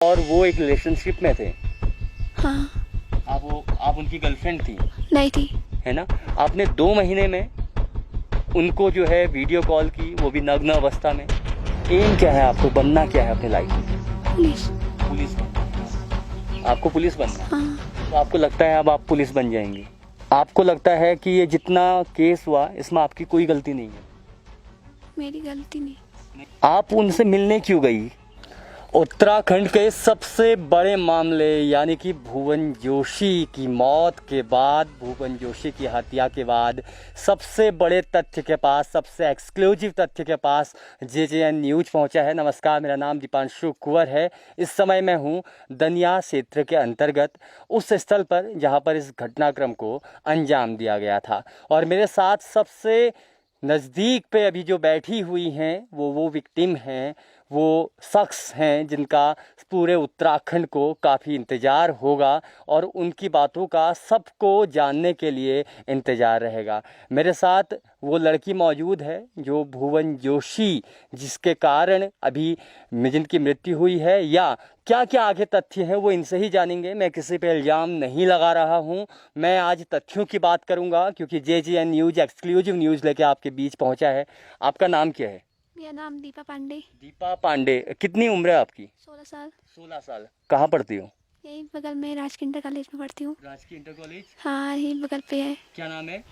और वो एक रिलेशनशिप में थे। हाँ। आप उनकी गर्लफ्रेंड थी? नहीं थी। है ना। आपने 2 महीने में उनको जो है वीडियो कॉल की, वो भी नग्न अवस्था में। एम क्या है, आपको बनना क्या है अपनी लाइफ में? पुलिस। पुलिस बनना। आपको पुलिस बनना है। हाँ। तो आपको लगता है अब आप पुलिस बन जाएंगी? आपको लगता है कि ये जितना केस हुआ इसमें आपकी कोई गलती नहीं है? मेरी गलती नहीं। आप उनसे मिलने क्यों गई? उत्तराखंड के सबसे बड़े मामले यानी कि भुवन जोशी की मौत के बाद, भुवन जोशी की हत्या के बाद सबसे बड़े तथ्य के पास, सबसे एक्सक्लूसिव तथ्य के पास JJN न्यूज पहुंचा है। नमस्कार, मेरा नाम दीपांशु कुंवर है। इस समय मैं हूं दनिया क्षेत्र के अंतर्गत उस स्थल पर जहां पर इस घटनाक्रम को अंजाम दिया गया था। और मेरे साथ सबसे नज़दीक पे अभी जो बैठी हुई हैं वो विक्टिम हैं, वो शख्स हैं जिनका पूरे उत्तराखंड को काफ़ी इंतज़ार होगा और उनकी बातों का सबको जानने के लिए इंतज़ार रहेगा। मेरे साथ वो लड़की मौजूद है जो भुवन जोशी, जिसके कारण अभी जिनकी मृत्यु हुई है, या क्या क्या आगे तथ्य हैं वो इनसे ही जानेंगे। मैं किसी पे इल्ज़ाम नहीं लगा रहा हूँ, मैं आज तथ्यों की बात करूँगा क्योंकि JJN न्यूज़ एक्सक्लूसिव न्यूज़ लेके आपके बीच पहुँचा है। आपका नाम क्या है? मेरा नाम दीपा पांडे। दीपा पांडे। कितनी उम्र है आपकी? 16 साल। 16 साल। कहाँ पढ़ती हो? यही बगल में राजकीय इंटर कॉलेज में पढ़ती हूँ। राजकीय इंटर कॉलेज? हाँ, यही बगल पे है। क्या नाम है?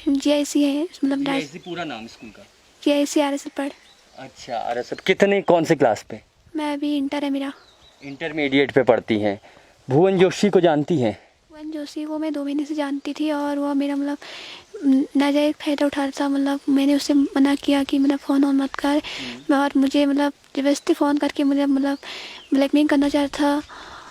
GIC है, मतलब GIC पूरा नाम स्कूल का? GIC RSL पढ़। अच्छा, अरे सब कितने, कौन से क्लास पे? मैं अभी इंटर है मेरा। इंटरमीडिएट पे पढ़ती हैं। भुवन जोशी को जानती हैं? भुवन जोशी को मैं 2 महीने से जानती थी और वो मेरा मतलब नाजायज़ फ़ायदा उठा रहा था। मतलब मैंने उससे मना किया कि मतलब फ़ोन ऑन मत कर, और मुझे मतलब ज़बरदस्ती फ़ोन करके मुझे मतलब ब्लैकमेल करना चाहता था।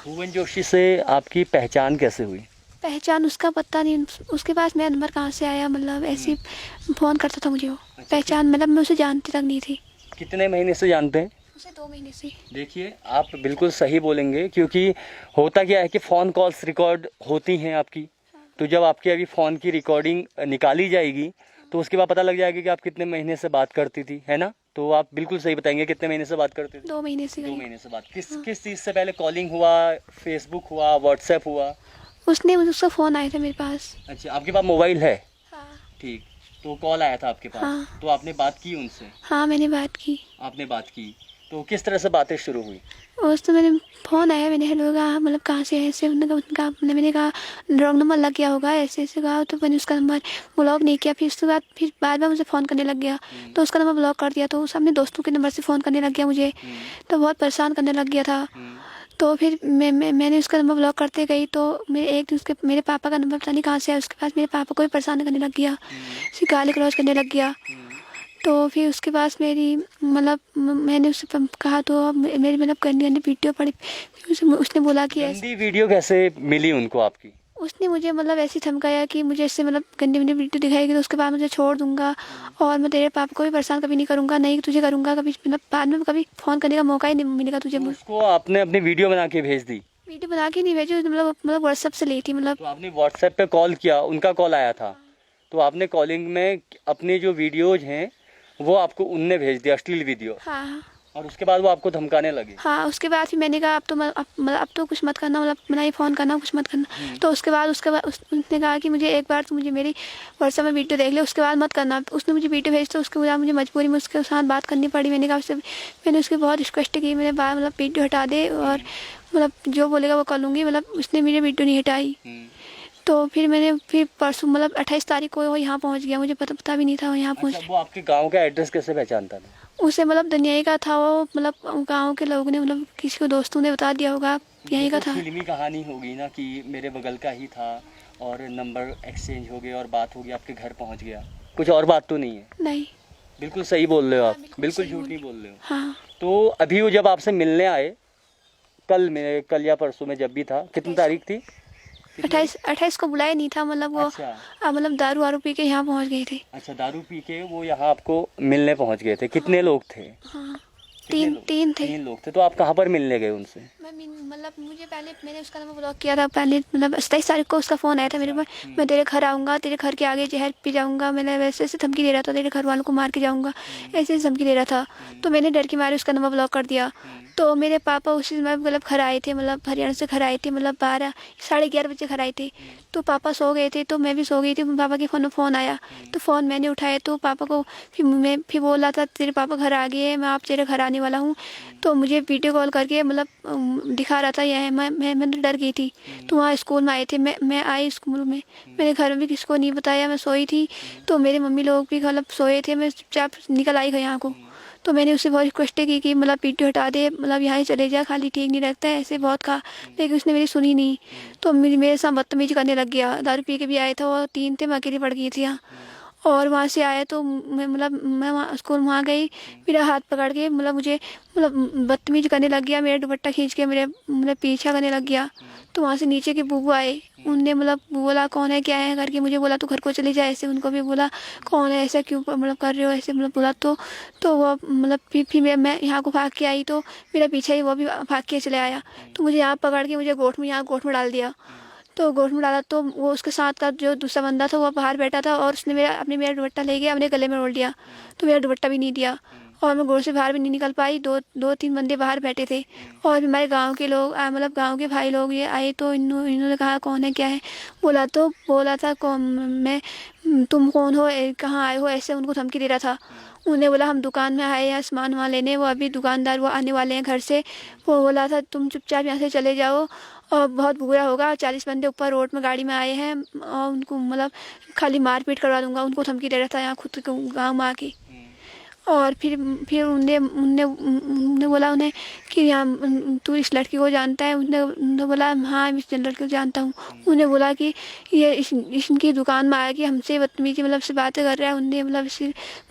भुवन जोशी से आपकी पहचान कैसे हुई? पहचान उसका पता नहीं, उसके पास मेरा नंबर कहाँ से आया, मतलब ऐसे ही फ़ोन करता था मुझे वो। पहचान मतलब मैं उसे जानती तक नहीं थी। कितने महीने से जानते हैं? उसे 2 महीने से। देखिए, आप बिल्कुल सही बोलेंगे क्योंकि होता क्या है कि फ़ोन कॉल्स रिकॉर्ड होती हैं आपकी, तो जब आपकी अभी फ़ोन की रिकॉर्डिंग निकाली जाएगी तो उसके बाद पता लग जाएगा कि आप कितने महीने से बात करती थी, है ना? तो आप बिल्कुल सही बताएंगे कितने महीने से बात करते थे? 2 महीने से। 2 महीने से बात। किस चीज़ से पहले कॉलिंग हुआ, फेसबुक हुआ, व्हाट्सएप हुआ? उसका फ़ोन आया था मेरे पास। अच्छा, आपके पास मोबाइल है? हाँ। ठीक। तो कॉल आया था आपके पास? हाँ। तो आपने बात की उनसे? हाँ, मैंने बात की। आपने बात की, तो किस तरह से बातें शुरू हुई? उस तो मैंने फ़ोन आया, मैंने हेलो कहा, मतलब कहाँ से है ऐसे, मैंने कहा रॉन्ग नंबर लग गया होगा, ऐसे ऐसे कहा। तो मैंने उसका नंबर ब्लॉक नहीं किया। फिर उसके बाद फिर बाद में मुझे फ़ोन करने लग गया, तो उसका नंबर ब्लॉक कर दिया। तो उस अपने दोस्तों के नंबर से फ़ोन करने लग गया मुझे, तो बहुत परेशान करने लग गया था। तो फिर मैंने उसका नंबर ब्लॉक करते गई, तो एक दिन मेरे पापा का नंबर पता नहीं कहाँ से आया उसके पास, मेरे पापा को भी परेशान करने लग गया, गाली गलौज करने लग गया। तो फिर उसके पास मेरी मतलब मैंने उससे कहा, तो मेरी मतलब गंदी गंदी वीडियो पड़ी। फिर उसने बोला कि गंदी वीडियो कैसे मिली उनको आपकी? उसने मुझे मतलब ऐसे धमकाया कि मुझे इससे मतलब गंदी गंदी वीडियो दिखाएगी तो उसके बाद मुझे छोड़ दूंगा, और मैं तेरे पापा को भी परेशान कभी नहीं करूंगा, नहीं तुझे करूंगा कभी, मतलब बाद में कभी फ़ोन करने का मौका ही नहीं मिलेगा तुझे। तो उसको आपने अपनी वीडियो बना के भेज दी? वीडियो बना के नहीं भेजी, मतलब व्हाट्सएप से ली थी मतलब। तो आपने व्हाट्सएप पे कॉल किया, उनका कॉल आया था, तो आपने कॉलिंग में अपनी जो वीडियोज हैं वो आपको उनने भेज दिया, अश्लील वीडियो? हाँ। और उसके बाद वो आपको धमकाने लगे? हाँ, उसके बाद फिर मैंने कहा अब तो कुछ मत करना, मतलब ना ही फ़ोन करना, कुछ मत करना। तो उसके बाद उसने कहा कि मुझे एक बार तो मुझे मेरी व्हाट्सएप में वीडियो देख ले, उसके बाद मत करना। उसने मुझे वीडियो भेजी, तो उसके बाद मुझे मजबूरी में उसके साथ बात करनी पड़ी। मैंने उसकी बहुत रिक्वेस्ट की, मेरे बात मतलब वीडियो हटा दे, और मतलब जो बोलेगा वो कर लूँगी। मतलब उसने मेरी वीडियो नहीं हटाई। तो फिर परसों मतलब 28 तारीख को वो यहाँ पहुँच गया, मुझे पता भी नहीं था वो यहाँ पहुँच। अच्छा, वो आपके गांव का एड्रेस कैसे पहचानता था? उसे मतलब दुनियाई का था वो, मतलब गांव के लोगों ने, मतलब किसी को दोस्तों ने बता दिया होगा, यहीं का था। फिल्मी कहानी होगी ना कि मेरे बगल का ही था और नंबर एक्सचेंज हो गया और बात हो गई, आपके घर पहुंच गया, कुछ और बात तो नहीं है? नहीं। बिल्कुल सही बोल रहे हो आप, बिल्कुल बिल्कुल सही झूठ बोल नहीं बोल रहे हो। हाँ। तो अभी वो जब आपसे मिलने आए, कल या परसों में जब भी था, कितनी तारीख थी? 28 को बुलाया नहीं था, मतलब वो अच्छा। मतलब दारू वारू पी के यहाँ पहुँच गए थे। अच्छा, दारू पी के वो यहाँ आपको मिलने पहुँच गए थे। कितने लोग थे? हाँ, कितने तीन लोग? तीन थे। 3 लोग थे। तो आप कहाँ पर मिलने गए उनसे? मैं मतलब मुझे पहले मैंने उसका नंबर ब्लॉक किया था पहले, मतलब 27 तारीख को उसका फ़ोन आया था मेरे पास, मैं तेरे घर आऊँगा, तेरे घर के आगे जहर पी जाऊँगा, मैंने वैसे ऐसे धमकी दे रहा था, तेरे घर वालों को मार के जाऊँगा, ऐसे ऐसे धमकी दे रहा था। तो मैंने डर के मारे उसका नंबर ब्लॉक कर दिया। तो मेरे पापा उसी समय मतलब घर आए थे, मतलब हरियाणा से घर आए थे, मतलब 12 साढ़े 11 बजे घर आए थे। तो पापा सो गए थे तो मैं भी सो गई थी, पापा के फ़ोन में फ़ोन आया तो फ़ोन मैंने उठाया, तो पापा को फिर बोला था तेरे पापा घर आ गए हैं, मैं आप तेरे घर आने वाला हूँ। तो मुझे वीडियो कॉल करके मतलब दिखा रहा था, यह मैं तो डर गई थी। तो वहाँ स्कूल में आए थे, मैं आई स्कूल में, मेरे घर में भी किसी को नहीं बताया, मैं सोई थी। तो मेरे मम्मी लोग भी मतलब सोए थे, मैं चुपचाप निकल आई यहाँ को। तो मैंने उससे बहुत रिक्वेस्ट की कि मतलब वीडियो हटा दे, मतलब यहाँ ही चले जा, खाली ठीक नहीं लगता है, ऐसे बहुत कहा, लेकिन उसने मेरी सुनी नहीं। तो मेरे साथ बदतमीजी करने लग गया, दारू पी के भी आए थे और 3 थे, मैं अकेली पड़ गई थी यहाँ। और वहाँ से आया तो मैं वहाँ स्कूल वहाँ गई, मेरा हाथ पकड़ के मतलब मुझे मतलब बदतमीजी करने लग गया, मेरा दुपट्टा खींच के मेरे मतलब पीछा करने लग गया। तो वहाँ से नीचे के बुबू आए, उनने मतलब बोला कौन है क्या है करके, मुझे बोला तू घर को चली जा, ऐसे उनको भी बोला कौन है ऐसा क्यों मतलब कर रहे हो ऐसे मतलब बोला। तो वो मतलब फिर मैं यहाँ को भाग के आई, तो मेरा पीछे ही वो भी भाग के चले आया। तो मुझे यहाँ पकड़ के मुझे गोठ में डाल दिया। तो गोठ में डाला तो वो उसके साथ का जो दूसरा बंदा था वो बाहर बैठा था, और उसने मेरा दुपट्टा ले गया, अपने गले में ओढ़ लिया। तो मेरा दुपट्टा भी नहीं दिया और मैं गोठ से बाहर भी नहीं निकल पाई। 2-3 बंदे बाहर बैठे थे और हमारे गांव के लोग मतलब गांव के भाई लोग ये आए। तो इन्होंने कहा कौन है क्या है, बोला था कौन मैं, तुम कौन हो, कहाँ आए हो, ऐसे उनको धमकी दे रहा था। उन्हें बोला हम दुकान में आए हैं सामान वहाँ लेने, वो अभी दुकानदार वो आने वाले हैं घर से। वो बोला था तुम चुपचाप यहाँ से चले जाओ और बहुत बुरा होगा, 40 बंदे ऊपर रोड में गाड़ी में आए हैं और उनको मतलब खाली मारपीट करवा दूंगा, उनको धमकी दे रहा था यहाँ खुद गाँव में आके। और फिर उनने बोला उन्हें कि यहाँ तू इस लड़की को जानता है, उन्होंने बोला हाँ मैं इस लड़की को जानता हूँ। उन्हें बोला कि ये इनकी दुकान में आया कि हमसे बदतमीजी मतलब से बातें कर रहा है। उनने मतलब इस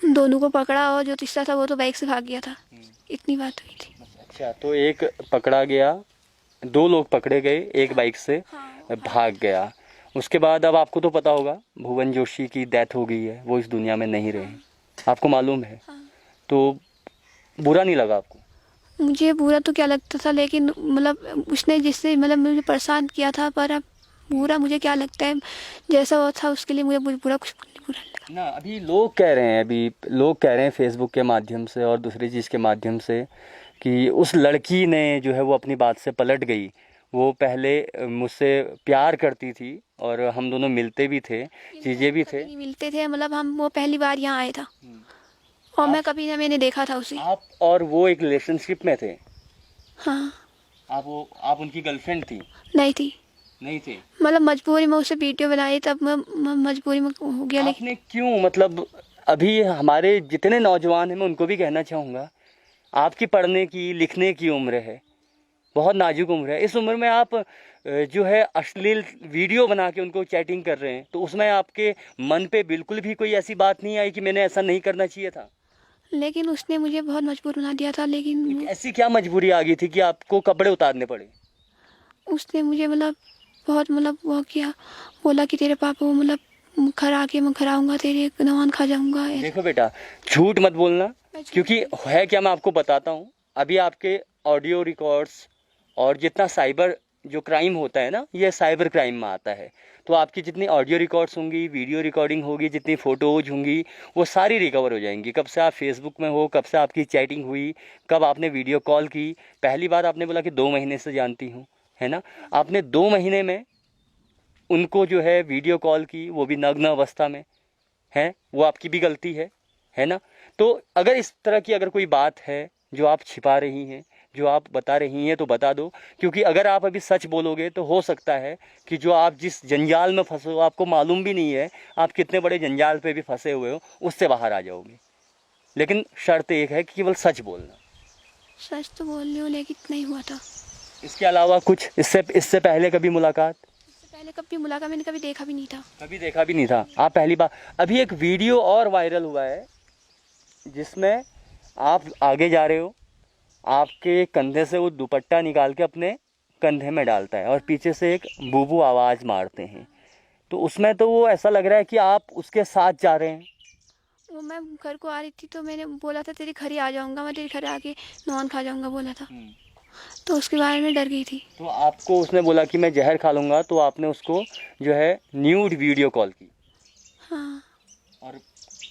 दोनों को पकड़ा और जो तीसरा था वो तो बाइक से भाग गया था। इतनी बात हुई थी। अच्छा, तो एक पकड़ा गया, 2 लोग पकड़े गए, एक बाइक से हाँ। भाग गया। उसके बाद अब आपको तो पता होगा भुवन जोशी की डेथ हो गई है, वो इस दुनिया में नहीं रहे, आपको मालूम है। हाँ। तो बुरा नहीं लगा आपको? मुझे बुरा तो क्या लगता था, लेकिन मतलब उसने जिससे मतलब मुझे परेशान किया था, पर अब बुरा मुझे क्या लगता है, जैसा वो था उसके लिए मुझे बुरा कुछ नहीं बुरा लगा ना। अभी लोग कह रहे हैं फेसबुक के माध्यम से और दूसरी चीज़ के माध्यम से कि उस लड़की ने जो है वो अपनी बात से पलट गई। वो पहले मुझसे प्यार करती थी और हम दोनों मिलते भी थे, चीज़ें भी थे। नहीं मिलते थे, मतलब हम वो पहली बार यहाँ आए था और मैं कभी ना मैंने देखा था उसे। आप और वो एक रिलेशनशिप में थे? हाँ। आप उनकी गर्लफ्रेंड थी? नहीं थी, नहीं थे। मतलब मजबूरी में उसे वीडियो बनाई, तब मैं मजबूरी में हो गया। लेकिन आपने क्यों, मतलब अभी हमारे जितने नौजवान हैं मैं उनको भी कहना चाहूँगा, आपकी पढ़ने की लिखने की उम्र है, बहुत नाजुक उम्र है। इस उम्र में आप जो है अश्लील वीडियो बना के उनको चैटिंग कर रहे हैं, तो उसमें आपके मन पे बिल्कुल भी कोई ऐसी बात नहीं आई कि मैंने ऐसा नहीं करना चाहिए था? लेकिन उसने मुझे बहुत मजबूर बना दिया था। लेकिन ऐसी क्या मजबूरी आ गई थी कि आपको कपड़े उतारने पड़े? उसने मुझे मतलब बहुत मतलब वो किया, बोला कि तेरे पापा को मतलब घर आके मैं घर आऊँगा, तेरे नवान खा जाऊँगा। देखो बेटा, झूठ मत बोलना, क्योंकि है क्या, मैं आपको बताता हूँ। अभी आपके ऑडियो रिकॉर्ड्स और जितना साइबर जो क्राइम होता है ना, ये साइबर क्राइम में आता है। तो आपकी जितनी ऑडियो रिकॉर्ड्स होंगी, वीडियो रिकॉर्डिंग होगी, जितनी फ़ोटोज़ होंगी, वो सारी रिकवर हो जाएंगी। कब से आप फेसबुक में हो, कब से आपकी चैटिंग हुई, कब आपने वीडियो कॉल की। पहली बार आपने बोला कि 2 महीने से जानती हूँ, है ना। आपने 2 महीने में उनको जो है वीडियो कॉल की, वो भी नग्न अवस्था में, है, वो आपकी भी गलती है ना। तो अगर इस तरह की अगर कोई बात है जो आप छिपा रही हैं, जो आप बता रही हैं, तो बता दो, क्योंकि अगर आप अभी सच बोलोगे तो हो सकता है कि जो आप जिस जंजाल में फंसे हो, आपको मालूम भी नहीं है आप कितने बड़े जंजाल पे भी फंसे हुए हो, उससे बाहर आ जाओगे। लेकिन शर्त एक है कि केवल सच बोलना। सच तो बोल रही हूँ, लेकिन नहीं हुआ था। इसके अलावा कुछ, इससे पहले कभी मुलाकात? इससे पहले कभी मुलाकात मैंने कभी देखा भी नहीं था। कभी देखा भी नहीं था, आप पहली बार। अभी एक वीडियो और वायरल हुआ है जिसमें आप आगे जा रहे हो, आपके कंधे से वो दुपट्टा निकाल के अपने कंधे में डालता है और पीछे से एक बूबू आवाज़ मारते हैं। तो उसमें तो वो ऐसा लग रहा है कि आप उसके साथ जा रहे हैं। वो मैं घर को आ रही थी तो मैंने बोला था तेरे घर ही आ जाऊँगा, मैं तेरे घर आके नॉन खा जाऊँगा बोला था। तो उसके बारे में डर गई थी। तो आपको उसने बोला कि मैं जहर खा लूँगा, तो आपने उसको जो है न्यूड वीडियो कॉल की। हाँ, और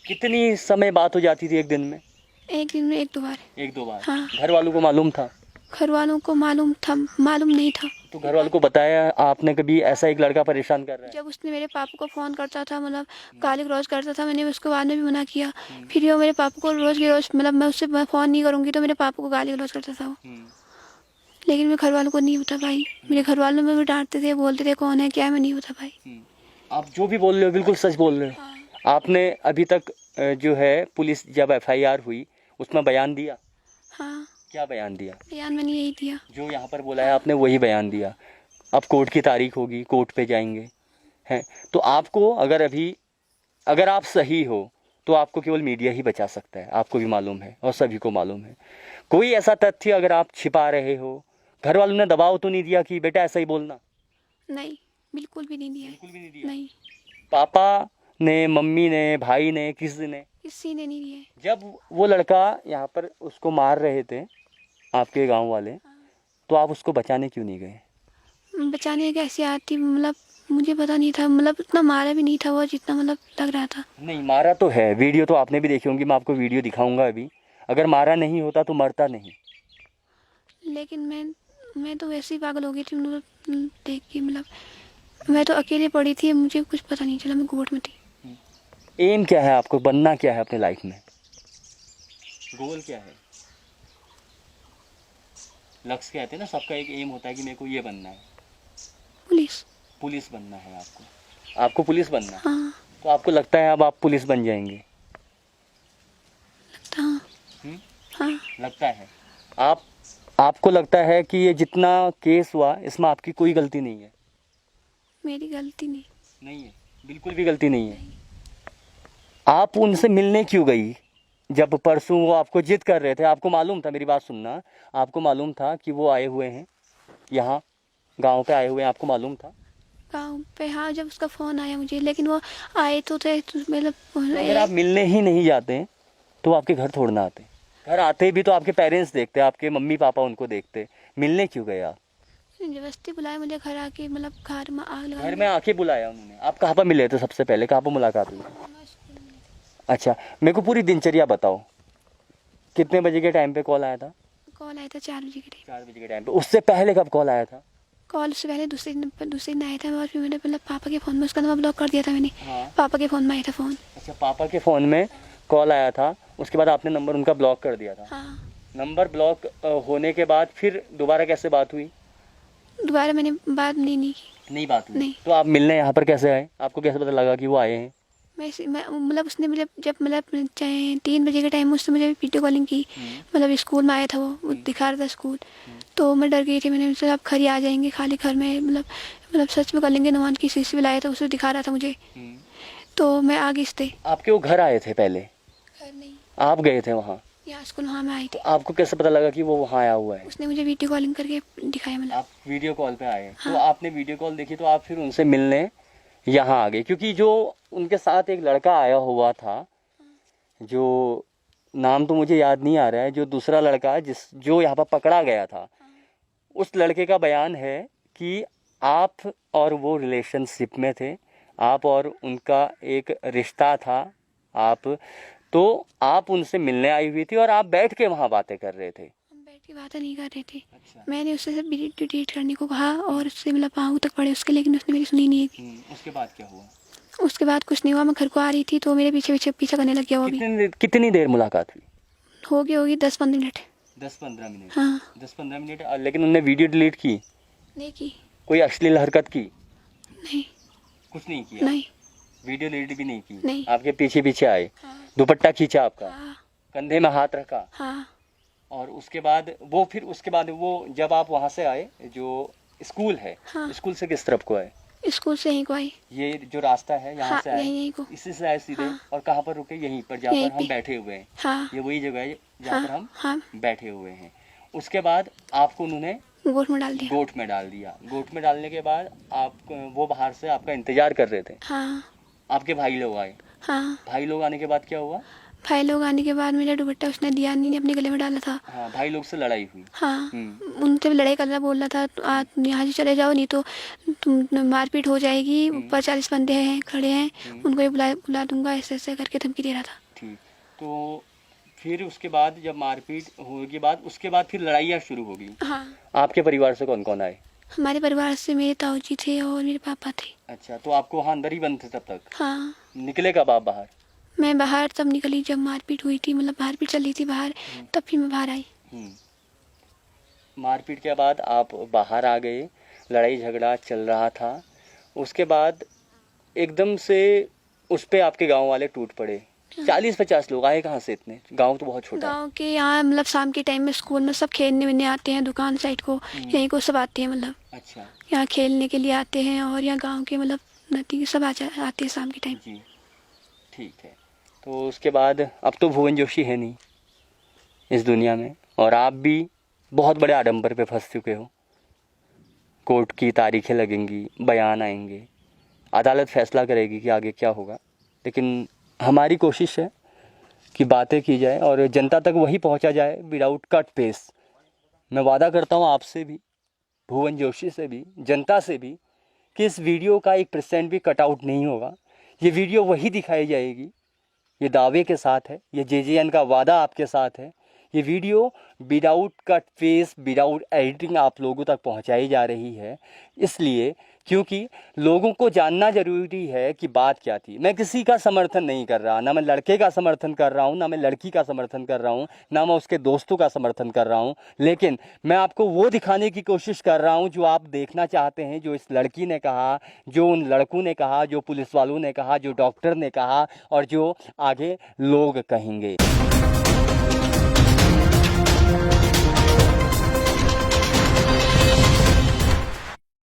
कितनी समय बात हो जाती थी एक दिन में? एक दिन में 1-2 बार। एक दो बार। हाँ, घर वालों को मालूम था? घर वालों को मालूम नहीं था। तो घर वालों को बताया आपने कभी ऐसा एक लड़का परेशान कर रहा है? जब उसने मेरे पापा को फ़ोन करता था, मतलब गाली गलौज करता था, मैंने उसको बाद में भी मना किया। फिर वो मेरे पापा को रोज़ की रोज़, मतलब मैं उससे फ़ोन नहीं करूँगी तो मेरे पापा को गाली गलौज करता था वो। लेकिन मेरे घर वालों को नहीं होता भाई। मेरे घर वालों में भी डांटते थे, बोलते थे कौन है क्या है, मैं नहीं होता भाई। आप जो भी बोल रहे हो बिल्कुल सच बोल रहे हो। हाँ। आपने अभी तक जो है पुलिस जब एफआईआर हुई उसमें बयान दिया? हाँ, क्या बयान दिया? बयान मैंने यही दिया। जो यहाँ पर बोला है आपने वही बयान दिया। अब कोर्ट की तारीख होगी, कोर्ट पे जाएंगे हैं। तो आपको अगर आप सही हो तो आपको केवल मीडिया ही बचा सकता है, आपको भी मालूम है और सभी को मालूम है। कोई ऐसा तथ्य अगर आप छिपा रहे हो, घर वालों ने दबाव तो नहीं दिया कि बेटा ऐसा ही बोलना? नहीं, बिल्कुल भी नहीं दिया। बिल्कुल भी नहीं दिया। नहीं, पापा ने, मम्मी ने, भाई ने, किसी ने? किसी ने नहीं दिया। जब वो लड़का यहाँ पर उसको मार रहे थे आपके गांव वाले, तो आप उसको बचाने क्यों नहीं गए? बचाने कैसे आती, मतलब मुझे पता नहीं था, मतलब इतना मारा भी नहीं था वो जितना मतलब लग रहा था। नहीं, मारा तो है, वीडियो तो आपने भी देखी होंगी, मैं आपको वीडियो दिखाऊंगा अभी। अगर मारा नहीं होता तो मरता नहीं। लेकिन मैं तो वैसे ही पागल हो गई थी, मतलब देख के, मतलब मैं तो अकेले पड़ी थी, मुझे कुछ पता नहीं चला, मैं गोट में थी। एम क्या है आपको, बनना क्या है अपने लाइफ में? गोल क्या है? लक्ष्य कहते हैं ना, सबका एक एम होता है कि मेरे को ये बनना है। पुलिस। पुलिस बनना है आपको? आपको पुलिस बनना है? हाँ, तो आपको लगता है अब आप पुलिस बन जाएंगे? लगता हाँ। हम्म? हाँ, लगता है। आपको लगता है कि ये जितना केस हुआ इसमें आपकी कोई गलती नहीं है? मेरी गलती नहीं। नहीं है, बिल्कुल भी गलती नहीं है। आप उनसे मिलने क्यों गई? जब परसों वो आपको जिद कर रहे थे, आपको मालूम था, मेरी बात सुनना, आपको मालूम था कि वो आए हुए हैं यहाँ, गांव पे आए हुए हैं, आपको मालूम था? गाँव पे हाँ, जब उसका फ़ोन आया मुझे, लेकिन वो आए तो थे तो मतलब तो अगर आप मिलने ही नहीं जाते तो आपके घर थोड़ना आते? घर आते भी तो आपके पेरेंट्स देखते, आपके मम्मी पापा उनको देखते। मिलने क्यों गए आप? जबरदस्ती बुलाया मुझे घर आके, मतलब घर में आग लगा घर में आके बुलाया उन्होंने? आप कहाँ पर मिले थे सबसे पहले, कहाँ पर मुलाकात हुई? अच्छा, मेरे को पूरी दिनचर्या बताओ, कितने बजे के टाइम पे कॉल आया था? कॉल आया था 4 बजे के टाइम। 4 बजे के टाइम पे। उससे पहले कब कॉल आया था? कॉल उससे पहले दूसरे दिन आया था, और फिर मैंने मतलब पापा के फ़ोन में उसका नंबर ब्लॉक कर दिया था मैंने। हाँ। पापा के फ़ोन में आया था फ़ोन। अच्छा, पापा के फ़ोन में कॉल आया था, उसके बाद आपने नंबर उनका ब्लॉक कर दिया था? हाँ, नंबर ब्लॉक होने के बाद फिर दोबारा कैसे बात हुई? दोबारा मैंने बात नहीं की। नहीं बात हुई? नहीं। तो आप मिलने यहाँ पर कैसे आए? आपको कैसे पता लगा कि वो आए हैं? मैं मतलब उसने मुझे जब मतलब चाहे 3 बजे के टाइम में उसने मुझे वीडियो कॉलिंग की, मतलब स्कूल में आया था वो दिखा रहा था स्कूल। तो मैं डर गई थी, मैंने सोचा आप घर ही आ जाएंगे, खाली घर में मतलब सच में कर लेंगे। नमान की शीशी भी लाया था, उसे दिखा रहा था मुझे, तो मैं आ गई इससे। आपके वो घर आए थे पहले? घर नहीं, आप गए थे वहाँ? यहाँ स्कूल वहाँ में आई तो थी। आपको कैसे पता लगा कि वो वहाँ आया हुआ है? उसने मुझे वीडियो कॉलिंग करके दिखाया, मतलब। आप वीडियो कॉल पे आए? हाँ। तो आपने वीडियो कॉल देखी तो आप फिर उनसे मिलने यहाँ आ गए, क्योंकि जो उनके साथ एक लड़का आया हुआ था, जो नाम तो मुझे याद नहीं आ रहा है, जो दूसरा लड़का जो यहाँ पर पकड़ा गया था, उस लड़के का बयान है कि आप और वो रिलेशनशिप में थे, आप और उनका एक रिश्ता था। आप उनसे मिलने आई हुई थी और आप बैठ के वहाँ बातें कर रहे थे? हम बैठ के बातें नहीं कर रहे थे। अच्छा। मैंने उससे सब डिलीट करने को कहा और उससे मतलब पाँव तक पड़े उसके, लेकिन उसने मेरी सुनी नहीं है। उसके बाद क्या हुआ? उसके बाद कुछ नहीं हुआ। मैं घर को आ रही थी तो मेरे पीछे करने लग गया वो भी। कितनी देर मुलाकात हुई? होगी 10-15 मिनट। 10-15 मिनट? हाँ। 10-15 मिनट। लेकिन उनने वीडियो डिलीट की? नहीं की। कोई अश्लील हरकत की? नहीं। कुछ नहीं किया? नहीं। वीडियो डिलीट भी नहीं की? नहीं। आपके पीछे पीछे आए? हाँ। दुपट्टा खींचा आपका? हाँ। कंधे में हाथ रखा? हाँ। और उसके बाद वो जब आप वहाँ से आए, जो स्कूल है, हाँ। स्कूल से किस तरफ को आए? स्कूल से यहीं को आई। ये जो रास्ता है यहाँ हाँ, से आए? यहीं को। इसी से आए सीधे? हाँ। और कहाँ पर रुके? यहीं पर जहाँ यहीं पर हम पे। बैठे हुए हैं? हाँ। ये वही जगह है जहाँ पर हम हाँ। बैठे हुए हैं। उसके बाद आपको उन्होंने गोट में डाल दिया। गोट में डाल दिया। गोट में डालने के बाद वो बाहर से आपका इंतजार कर रहे थे? हाँ। आपके भाई लोग आए? हाँ। भाई लोग आने के बाद क्या हुआ? भाई लोग आने के बाद मेरा दुपट्टा उसने दिया नहीं, अपने गले में डाला था। हाँ, भाई लोग से लड़ाई हुई। हाँ, उनसे भी लड़ाई करना बोल रहा था, तो आप यहाँ से चले जाओ नहीं तो तुम मारपीट हो जाएगी, ऊपर 40 बंदे हैं खड़े हैं, उनको भी बुला दूंगा, ऐसे ऐसे करके धमकी दे रहा था। ठीक, तो फिर उसके बाद जब मारपीट होने के बाद उसके बाद फिर लड़ाइयाँ शुरू हो गई। हाँ, आपके परिवार से कौन कौन आए? हमारे परिवार से मेरे ताऊ जी थे और मेरे पापा थे। अच्छा, तो आपको वहाँ अंदर ही बंद थे तब तक? हाँ, निकले कब आप बाहर? मैं बाहर तब निकली जब मारपीट हुई थी, मतलब मारपीट चल रही थी बाहर, तब फिर मैं बाहर आई। मारपीट के बाद आप बाहर आ गए, लड़ाई झगड़ा चल रहा था, उसके बाद एकदम से उस पे आपके गांव वाले टूट पड़े। 40-50 लोग आए कहाँ से इतने? गांव तो बहुत छोटा है। गाँव के यहाँ मतलब शाम के टाइम में स्कूल में सब खेलने वेलने आते हैं, दुकान साइड को यहीं को सब आते हैं, मतलब अच्छा यहाँ खेलने के लिए आते हैं, और यहाँ गांव के मतलब नदी के सब आते हैं शाम के टाइम। जी, ठीक है। तो उसके बाद अब तो भुवन जोशी है नहीं इस दुनिया में, और आप भी बहुत बड़े आडंबर पे फंस चुके हो। कोर्ट की तारीखें लगेंगी, बयान आएंगे, अदालत फैसला करेगी कि आगे क्या होगा, लेकिन हमारी कोशिश है कि बातें की जाए और जनता तक वही पहुंचा जाए विदाउट कट पेस। मैं वादा करता हूं आपसे भी, भुवन जोशी से भी, जनता से भी, कि इस वीडियो का 1% भी कटआउट नहीं होगा। ये वीडियो वही दिखाई जाएगी, ये दावे के साथ है, ये जेजेएन का वादा आपके साथ है। ये video without cut face, without editing आप लोगों तक पहुंचाई जा रही है, इसलिए क्योंकि लोगों को जानना ज़रूरी है कि बात क्या थी। मैं किसी का समर्थन नहीं कर रहा, ना मैं लड़के का समर्थन कर रहा हूँ, ना मैं लड़की का समर्थन कर रहा हूँ, ना मैं उसके दोस्तों का समर्थन कर रहा हूँ, लेकिन मैं आपको वो दिखाने की कोशिश कर रहा हूँ जो आप देखना चाहते हैं, जो इस लड़की ने कहा, जो उन लड़कों ने कहा, जो पुलिस वालों ने कहा, जो डॉक्टर ने कहा, और जो आगे लोग कहेंगे।